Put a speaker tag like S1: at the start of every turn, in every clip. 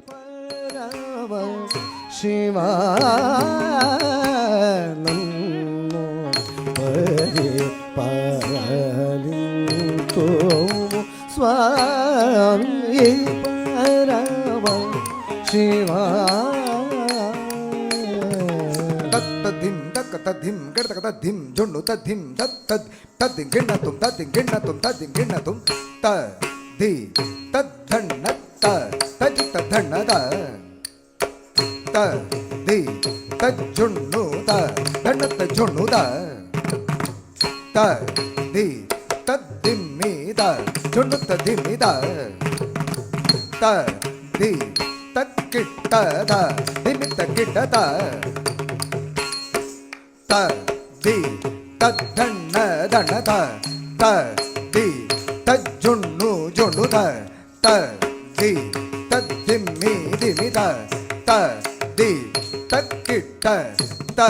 S1: ಪರಮ ಶಿವಾನಂದೋ ಪರಿ ಪರಲಿಂತೋ ಸ್ವಾಮಿ ಪರಮ ಶಿವಾ
S2: ತದ್ದಿಂ ತಕ್ಕ ತದ್ದಿಂ ಗಡತಕ ತದ್ದಿಂ ಜೊಣ್ಣು ತದ್ದಿಂ ತದ್ ತದ್ದಿಂ ಗಿಣ್ಣ ತುಂ ತದ್ದಿಂ ಗಿಣ್ಣ ತುಂ ತದ್ದಿಂ ಗಿಣ್ಣ ತುಂ ತ ದಿ ತದ್ದಣ್ಣ ತ ತಜಿ ತದ್ದಣ್ಣ ತ ತ ದಿ ತಜ್ಜೊಣ್ಣು ತ ದಣ್ಣ ತಜ್ಜೊಣ್ಣು ತ ತ ದಿ ತದ್ದಿಮ್ಮಿ ತ ಜೊಣ್ಣು ತದ್ದಿಮ್ಮಿ ತ ತ ದಿ ತಕ್ಕಿಟ್ಟ ತ ದಿಮ್ಮಿ ತಕ್ಕಿಟ್ಟ ತ ತ ದಿ ತದ್ದಣ್ಣ ದಣ್ಣ ತ ತ ದಿ ತಜ್ಜುಣ್ಣು ಜುಣ್ಣು ತ ತ ದಿ ತದ್ದಿಮ್ಮಿ ದಿಮಿ ತ ತ ದಿ ತಕ್ಕಿಟ್ಟ ತ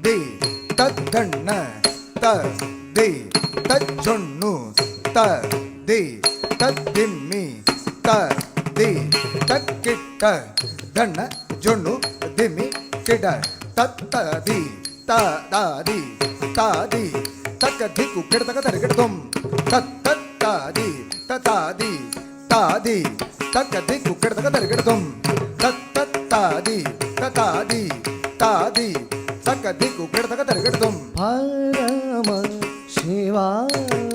S2: ದಿ ತದ್ದಣ್ಣ ತ ದಿ ತಜ್ಜುಣ್ಣು ತ ದಿ ತದ್ದಿಮ್ಮಿ ತ ದಿ ತಕ್ಕಿಟ್ಟ ದಣ್ಣ ಜುಣ್ಣು ದಿಮ್ಮಿ ಕಿಡ ತತ್ತ ದಿ ತಾದಿ ತಾದಿ ತಕ್ಕ ದಿಕ್ಕು ಕೆಡತಕ ತರಗೆಡದೊಂ ತತ್ತಾದಿ ತತಾದಿ ತಾದಿ ತಕ್ಕ ದಿಕ್ಕು ಕೆಡತಕ ತರಗೆಡದೊಂ ತತ್ತಾದಿ ತತಾದಿ ತಾದಿ ತಕ್ಕ ದಿಕ್ಕು ಕೆಡತಕ ತರಗೆಡದೊಂ
S1: ಪರಮ ಶಿವಾನಂದೋ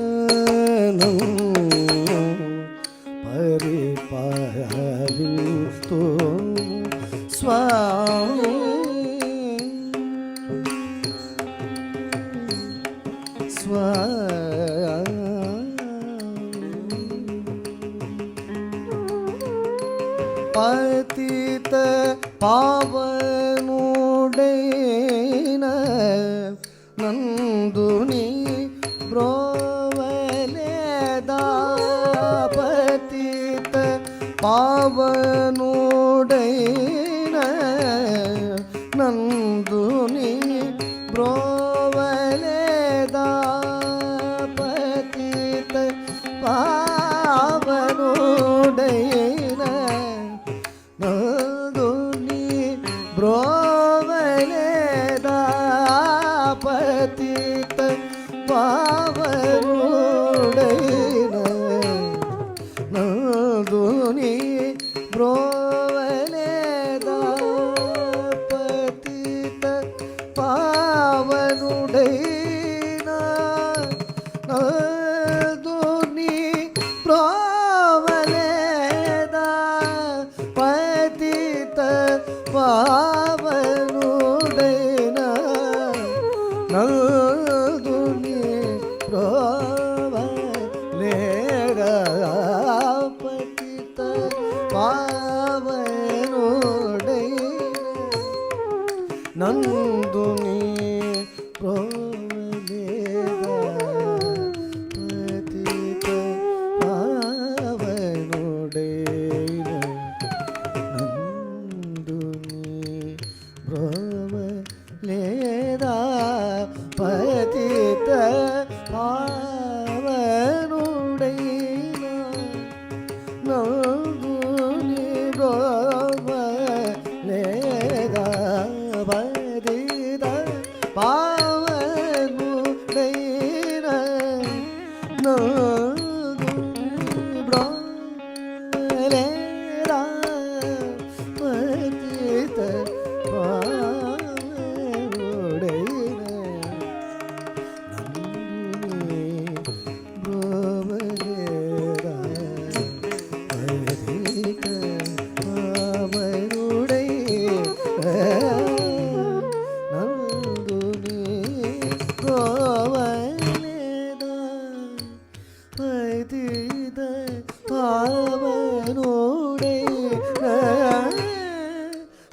S1: ಪರಿಪಾಲಿಸ್ತೋ ಸ್ವಾಮಿ ಪತಿತ ಪಾವನುಡೈನ ನಂದುನಿ ಬ್ರೋವಲೇದ ಪತಿತ ಪಾವನುಡೈನ ನಂದುನಿ ಬ್ರೋವಲೇದ ಪತಿತ ಪಾವನುಡೈನ ನಂದುನಿ ಬ್ರೋವಲೇದ ಪತಿತ ಪಾವನುಡೈನ ನಂದುನಿ ಬ್ರೋವಲೇದ ಪತಿತ ಪಾವನುಡೈನ ನಂದುನಿ ಬ್ರೋವಲೇದ ಪತಿತ ಪಾವನುಡೈನ ನಂದುನಿ ಬ್ರೋವಲೇದ ಪತಿತ ಪಾವನುಡೈನ ನಂದುನಿ ಬ್ರೋವಲೇದ ಪತಿತ ಪಾವನುಡೈನ ಬ್ರೋವಲೇದ ಪತಿತ ಪಾವನುಡೈನ ನಂದುನಿ ಬ್ರೋವಲೇದ ಪತಿತ ಪಾವನುಡೈನ ನಂದುನಿ ಬ್ರೋವಲೇದ ಪತಿತ ಪಾವನುಡೈನ ನಂದುನಿ ಬ್ರೋವಲೇದ ಪತಿತ ಪಾವನುಡೈನ ನಂದುನಿ ಬ್ರೋವಲೇದ ಪತಿತ ಪಾವನುಡೈನ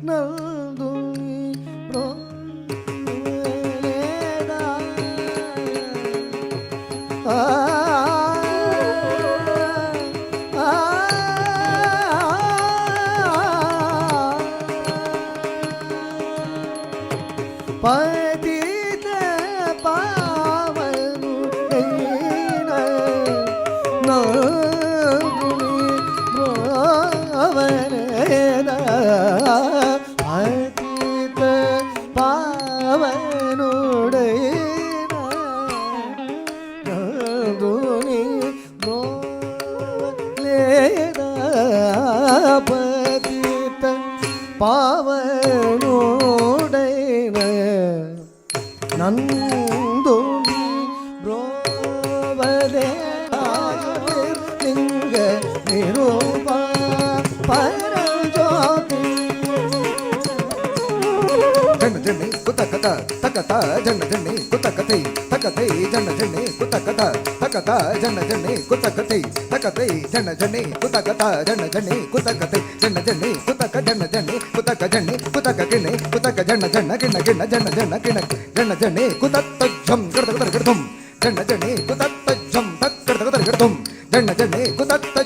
S1: ನಂದುನಿ ಬ್ರೋವಲೇದ ಪತಿತ ಪಾವನುಡೈನ ನಂದುನಿ ಬ್ರೋವಲೇದ
S2: ತಕತ ಜನ ಜನೆ ಕುತಕತೆ ತಕತೆ ಜನ ಜನೆ ಕುತಕತ ತಕತ ಜನ ಜನೆ ಕುತಕತೆ ತಕತೆ ಜನ ಜನೆ ಕುತಕತ ಜನ ಜನೆ ಕುತಕತೆ ಜನ ಜನೆ ಕುತಕ ಜನ ಜನೆ ಕುತಕ ಜನೆ ಕುತಕ ಗಿಣೆ ಕುತಕ ಜನ ಜನ ಗಿಣ ಗಿಣ ಜನ ಜನ ಗಿಣ ಜನ ಜನೆ ಕುತತ್ತ ಝಂ ಗಡದ ಗಡದ ಗಡದಂ ಜನ ಜನೆ ಕುತತ್ತ ಝಂ ತಕ್ ಗಡದ ಗಡದ ಗಡದಂ ಜನ ಜನೆ ಕುತತ್ತ